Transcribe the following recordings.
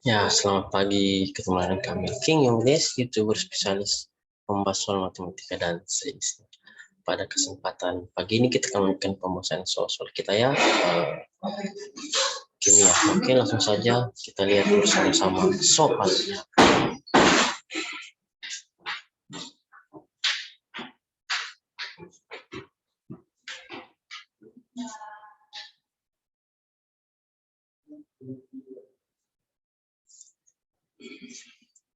Ya, selamat pagi. Ketemu dengan kami, King Youngdes, YouTuber spesialis membahas soal matematika dan sains. Pada kesempatan pagi ini kita akan melakukan pembahasan soal-soal kita ya, kimia. Oke, langsung saja kita lihat bersama-sama soalnya.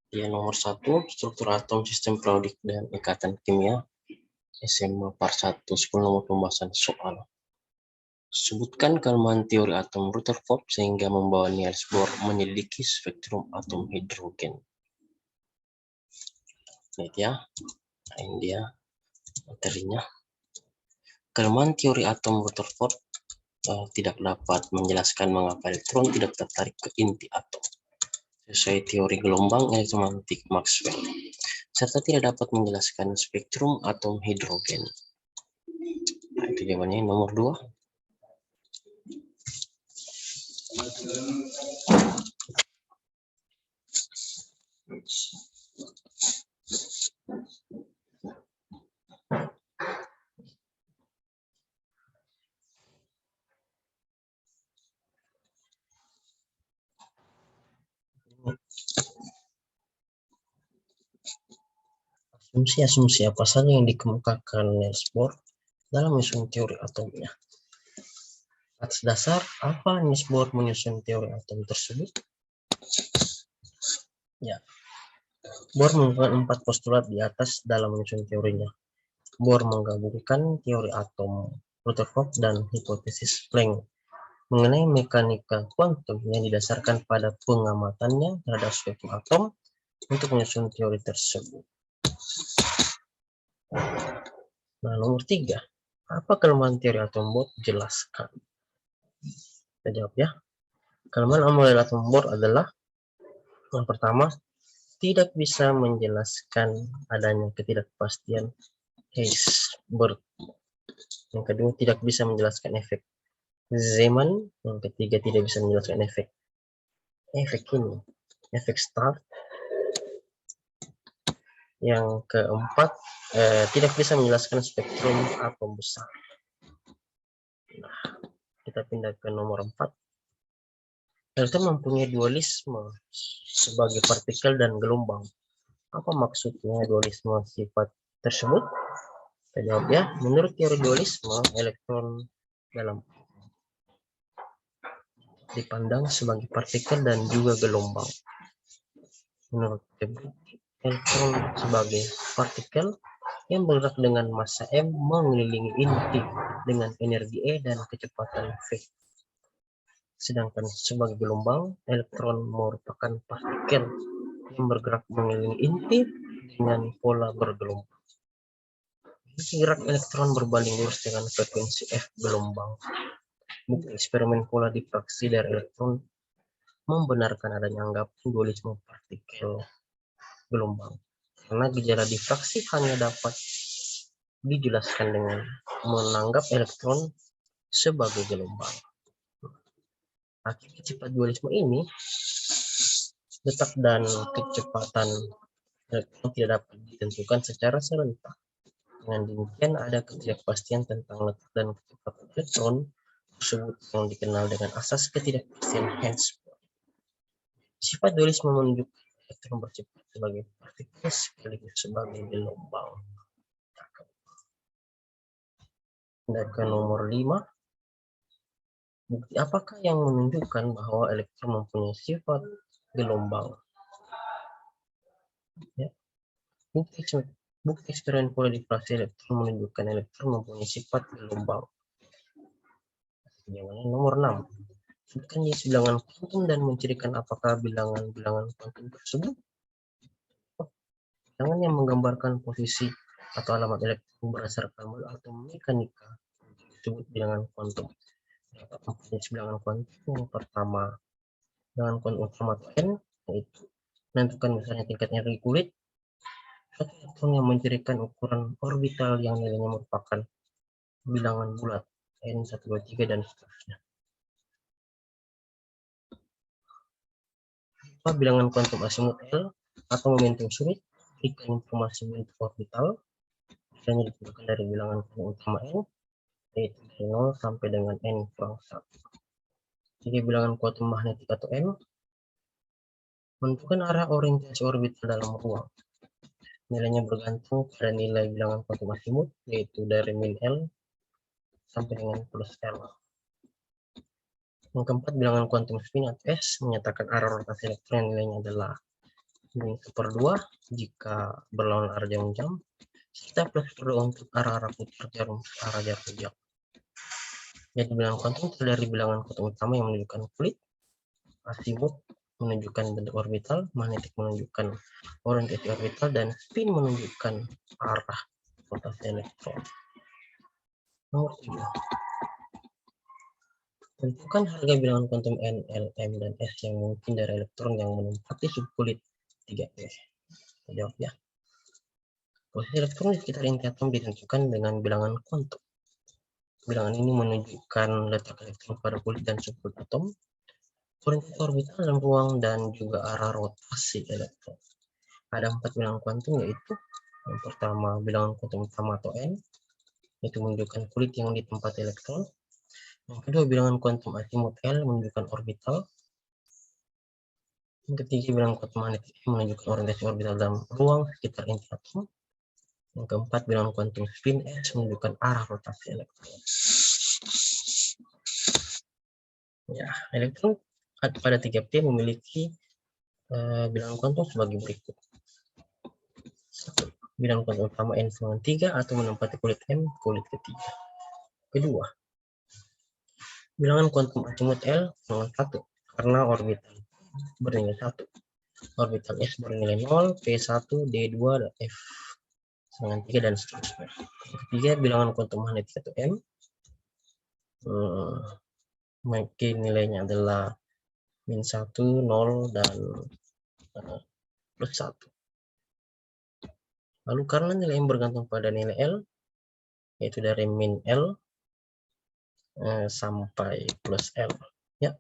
Ya, nomor 1, struktur atom, sistem periodik dan ikatan kimia. SMA Part 1, 10 nomor pembahasan soal. Sebutkan kelemahan teori atom Rutherford sehingga membawa Niels Bohr menyelidiki spektrum atom hidrogen. Lihat ya, ini dia materinya. Kelemahan teori atom Rutherford tidak dapat menjelaskan mengapa elektron tidak tertarik ke inti atom sesuai teori gelombang elektromagnetik Maxwell, serta tidak dapat menjelaskan spektrum atom hidrogen. Nah, itu jawabannya nomor 2. Asumsi-asumsi apa saja yang dikemukakan Niels Bohr dalam menyusun teori atomnya? Atas dasar apa Niels Bohr menyusun teori atom tersebut? Ya, Bohr menggunakan 4 postulat di atas dalam menyusun teorinya. Bohr menggabungkan teori atom Rutherford dan hipotesis Planck mengenai mekanika kuantum yang didasarkan pada pengamatannya terhadap spektrum atom untuk menyusun teori tersebut. Nah, nomor 3. Apa kelemahan teori atom Bohr? Jelaskan. Kita jawab ya. Kelemahan model atom Bohr adalah yang pertama, tidak bisa menjelaskan adanya ketidakpastian Heisenberg. Yang kedua, tidak bisa menjelaskan efek Zeeman. Yang ketiga, tidak bisa menjelaskan efek ini, efek Stark. Yang keempat, tidak bisa menjelaskan spektrum atom besar. Nah, kita pindah ke nomor 4. Elektron mempunyai dualisme sebagai partikel dan gelombang. Apa maksudnya dualisme sifat tersebut? Kita jawab ya. Menurut teori dualisme, elektron dalam dipandang sebagai partikel dan juga gelombang. Menurut teori, elektron sebagai partikel yang bergerak dengan massa m mengelilingi inti dengan energi E dan kecepatan v. Sedangkan sebagai gelombang, elektron merupakan partikel yang bergerak mengelilingi inti dengan pola bergelombang. Gerak elektron berbanding lurus dengan frekuensi f gelombang. Bukti eksperimen pola difraksi dari elektron membenarkan adanya anggapan dualisme partikel gelombang, karena gejala difraksi hanya dapat dijelaskan dengan menganggap elektron sebagai gelombang. Akibat sifat dualisme ini, letak dan kecepatan elektron tidak dapat ditentukan secara serentak. Dengan demikian, ada ketidakpastian tentang letak dan kecepatan elektron tersebut yang dikenal dengan asas ketidakpastian Heisenberg. Sifat dualisme menunjukkan elektron bersifat sebagai partikel sekaligus sebagai gelombang. Dan ke nomor 5. Bukti apakah yang menunjukkan bahwa elektron mempunyai sifat gelombang? Ya. Bukti eksperimen pola difraksi elektron menunjukkan elektron mempunyai sifat gelombang. Jawabannya nomor 6. Sebutkan jenis bilangan kuantum dan mencirikan apakah bilangan-bilangan kuantum tersebut. Bilangan yang menggambarkan posisi atau alamat elektron berdasarkan model atom mekanika disebut bilangan kuantum. Jenis bilangan kuantum yang pertama, bilangan kuantum utama atau N, yaitu menentukan besarnya tingkat energi kulit. Satu elektron yang mencirikan ukuran orbital yang nilainya merupakan bilangan bulat N1, 2, 3 dan seterusnya. kedua, bilangan kuantum asimut L atau momentum sulit berikan informasi bentuk orbital yang ditentukan dari bilangan kuantum utama N, yaitu dari 0 sampai dengan N kurang 1. Jadi bilangan kuantum magnetik atau M menentukan arah orientasi orbital dalam ruang. Nilainya bergantung pada nilai bilangan kuantum asimut, yaitu dari min L sampai dengan plus L. Yang keempat, bilangan kuantum spin atau S menyatakan arah rotasi elektron yang nilainya adalah min 1/2 jika berlawanan arah jarum jam, serta plus 1/2 untuk arah-arah putar jarum arah jarak jauh. Jadi bilangan kuantum terdiri dari bilangan kuantum utama yang menunjukkan kulit, asimut menunjukkan bentuk orbital, magnetik menunjukkan orientasi orbital, dan spin menunjukkan arah rotasi elektron. Nomor 7. Tentukan harga bilangan kuantum N, L, M, dan S yang mungkin dari elektron yang menempati subkulit 3P. Kita jawab ya. Posisi elektron di sekitar inti atom ditentukan dengan bilangan kuantum. Bilangan ini menunjukkan letak elektron pada kulit dan subkulit atom, orientasi orbital dalam ruang, dan juga arah rotasi elektron. Ada 4 bilangan kuantum, yaitu yang pertama bilangan kuantum utama atau N, itu menunjukkan kulit yang ditempati elektron. Yang kedua, bilangan kuantum asimut L menunjukkan orbital. Yang ketiga, bilangan kuantum magnetik M menunjukkan orientasi orbital dalam ruang sekitar inti atom. Yang keempat, bilangan kuantum spin S menunjukkan arah rotasi elektron. Ya, elektron pada 3P memiliki bilangan kuantum sebagai berikut. 1. Bilangan kuantum utama N sama 3 atau menempati kulit M, kulit ketiga. Kedua, bilangan kuantum asimut L dengan 1 karena orbital bernilai 1. Orbital S bernilai 0, P1, D2, dan F dengan 3 dan seterusnya. Ketiga, bilangan kuantum magnetik atau M mungkin nilainya adalah min 1, 0, dan plus 1. Lalu karena nilai M bergantung pada nilai L, yaitu dari min L sampai plus L. Ya.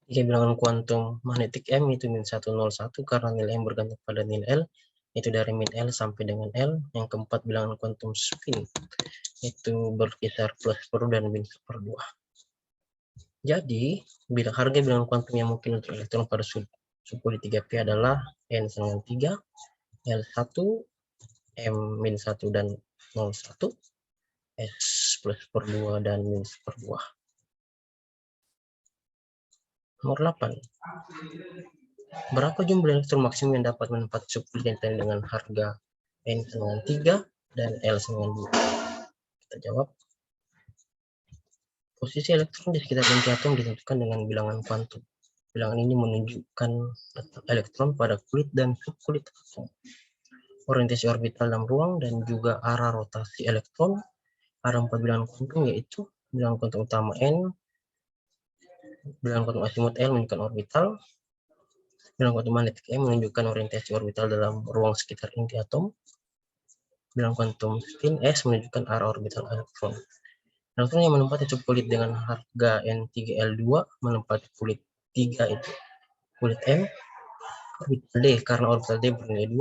Jika bilangan kuantum magnetik M itu min 1, 0, 1 karena nilai M bergantung pada nilai L, itu dari min L sampai dengan L. Yang keempat, bilangan kuantum spin itu berkisar plus 1 dan min 1/2. Jadi, harga bilangan kuantum yang mungkin untuk elektron pada subkulit 3P adalah N dengan 3, L1, M min 1 dan 0, 1, S plus 1/2 dan min 1/2. Nomor 8. Berapa jumlah elektron maksimum yang dapat menempati subkulit yang dengan harga N dengan 3 dan L dengan 2? Kita jawab. Posisi elektron di sekitar inti atom ditentukan dengan bilangan kuantum. Bilangan ini menunjukkan letak elektron pada kulit dan subkulit atom, orientasi orbital dalam ruang, dan juga arah rotasi elektron. Ada 4 bilangan kuantum, yaitu bilangan kuantum utama N, bilangan kuantum asimut L menunjukkan orbital, bilangan kuantum magnetik M menunjukkan orientasi orbital dalam ruang sekitar inti atom, bilangan kuantum spin S menunjukkan arah orbital elektron. Elektron yang menempati subkulit dengan harga N3L2 menempati kulit 3 itu kulit M, orbital D karena orbital D bernilai 2,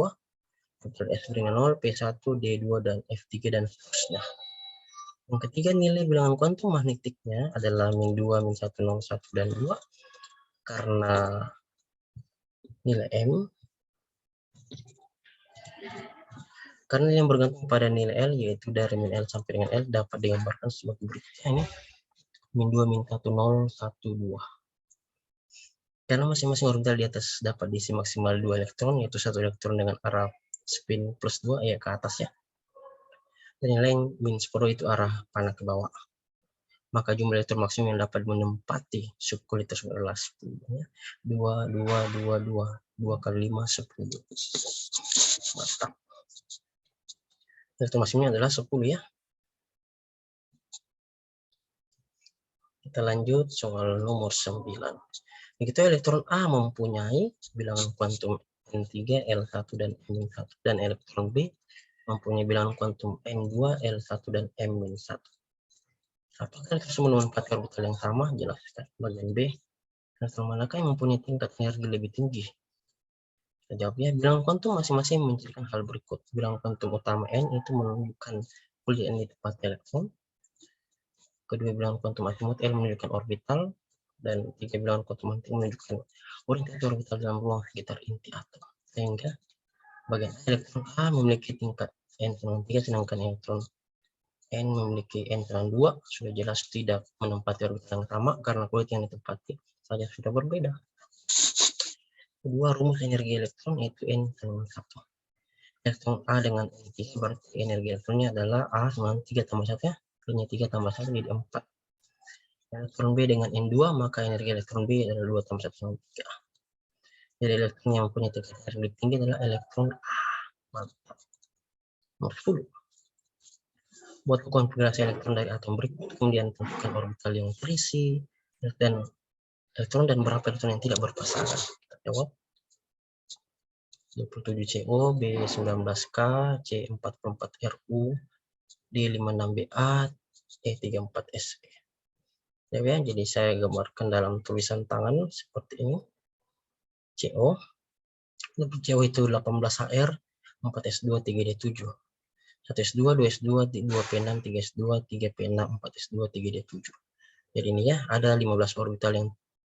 orbital S bernilai 0, P1, D2, dan F3, dan seterusnya. Yang ketiga, nilai bilangan kuantum magnetiknya adalah min 2, min 1, 0, 1, dan 2 karena nilai M. Karena yang bergantung pada nilai L, yaitu dari min L sampai dengan L, dapat digambarkan sebagai berikutnya ini. Min 2, min 1, 0, 1, 2. Karena masing-masing orbital di atas dapat diisi maksimal 2 elektron, yaitu 1 elektron dengan arah spin plus 2, ya ke atas ya. Dan nilai min 10 itu arah panah ke bawah. Maka jumlah elektron maksimum yang dapat menempati subkulit tersebut adalah 10. Ya. 2, 2, 2, 2. 2 kali 5, 10. Mantap. Elektron maksimumnya adalah 10 ya. Kita lanjut soal nomor 9. Begitu elektron A mempunyai bilangan kuantum N3, L1, dan M1, dan elektron B mempunyai bilangan kuantum N2, L1, dan M-1. Apakah elektron menempati orbital yang sama? Jelaskan. Bagian B. Elektron manakah yang mempunyai tingkat energi lebih tinggi? Kita jawabnya, bilangan kuantum masing-masing menunjukkan hal berikut. Bilangan kuantum utama N itu menunjukkan kuliah di tempat elektron. Kedua bilangan kuantum azimut L menunjukkan orbital. Dan tiga bilangan kuantum anti menunjukkan orientasi orbital dalam ruang sekitar inti atom. Sehingga bagian elektron A memiliki tingkat N-3, sedangkan elektron N memiliki N-2. Sudah jelas tidak menempati orbital yang sama karena kulit yang ditempati saja sudah berbeda. Kedua, rumus energi elektron yaitu N-1. Elektron A dengan N3 berarti energi elektronnya adalah A sama 3 tambah 1 ya. Ini 3 tambah 1 jadi 4. Elektron B dengan N2 maka energi elektron B adalah 2 tambah 1 sama 3. Jadi elektron yang punya tingkat energi lebih tinggi adalah elektron A. Mantap. Nomor 10. Buat konfigurasi elektron dari atom berikut, kemudian tentukan orbital yang terisi dan elektron dan berapa elektron yang tidak berpasangan. Kita jawab. 27CO, B19K, C44RU, D56BA, E34SE. Ya, jadi saya gambarkan dalam tulisan tangan seperti ini. CO, CO itu 18HR, 4S2, 3D7. 1S2, 2S2, 2P6, 3S2, 3P6, 4S2, 3D7. Jadi ini ya, ada 15 orbital yang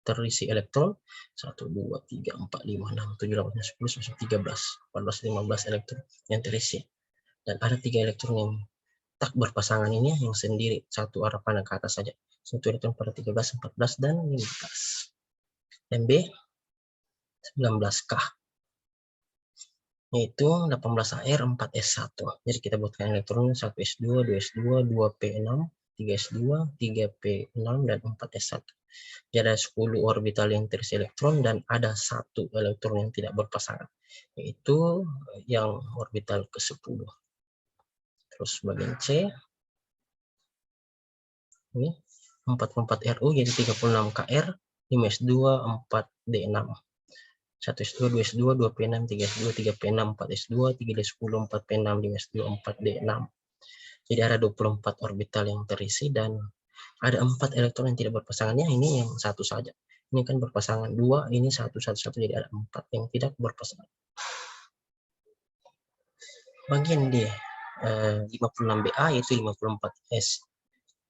terisi elektron. 1, 2, 3, 4, 5, 6, 7, 8, 10, 11, 13, 14, 15 elektron yang terisi. Dan ada 3 elektron yang tak berpasangan ini yang sendiri, satu arah pandang ke atas saja. Satu elektron pada 13, 14, dan 15. Dan B, 19K. Yaitu 18AR, 4S1. Jadi kita buatkan elektron 1S2, 2S2, 2P6, 3S2, 3P6, dan 4S1. Jadi ada 10 orbital yang terisi elektron dan ada 1 elektron yang tidak berpasangan, yaitu yang orbital ke-10. Terus bagian C, ini 44RU jadi 36KR, 5S2, 4D6. 1S2, 2S2, 2P6, 3S2, 3P6, 4S2, 3D10, 4P6, 5S2, 4D6. Jadi ada 24 orbital yang terisi dan ada 4 elektron yang tidak berpasangannya, ini yang satu saja. Ini kan berpasangan 2, ini 1, 1, 1, jadi ada 4 yang tidak berpasangan. Bagian D, 56BA yaitu 54S.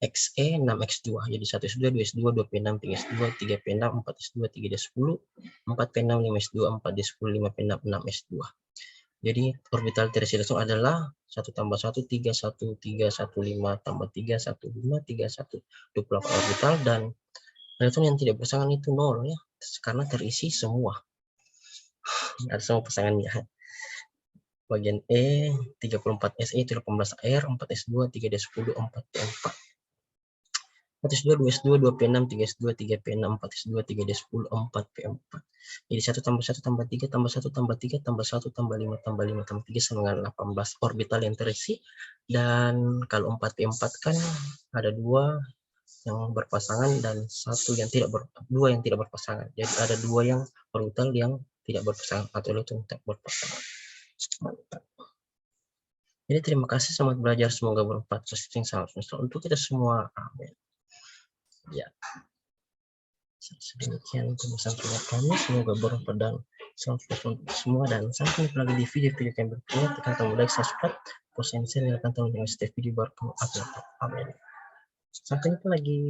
XE 6X2 jadi 1S2, 2S2, 2P6, 3S2, 3P6, 4S2, 3D10, 4P6, 5S2, 4D10, 5P6, 6S2. Jadi orbital terisi elektron adalah 1 tambah 1, 3, 1, 3, 1, 5, tambah 3, 1, 5, 3, 1, 28 orbital, dan elektron yang tidak berpasangan itu 0 ya, karena terisi semua. Ada semua pasangannya. Bagian E, 34SE itu 18AR, 4S2, 3D10, 4P4. 1S2, 2S2, 2P6, 3S2, 3P6, 4S2, 3D10, 4P4. Jadi 1 tambah 1 tambah 3 tambah 1 tambah 3 tambah 1 tambah 5 tambah 5 tambah 3 sama dengan 18 orbital yang terisi. Dan kalau 4P4 kan ada 2 yang berpasangan dan 2 yang tidak berpasangan. Jadi ada 2 yang orbital yang tidak berpasangan atau elektron tidak berpasangan. Mantap. Jadi terima kasih, selamat belajar, semoga bermanfaat. Salam semesta untuk kita semua. Amin. Ya, sedemikian pembahasan kami, semoga bermanfaat dan salam untuk semua, dan sampai jumpa lagi di video-video yang berikutnya. Tekan tombol like, subscribe, post, and share, nyalakan tombol notifikasi video baru kami upload. Amin. Sampai jumpa lagi.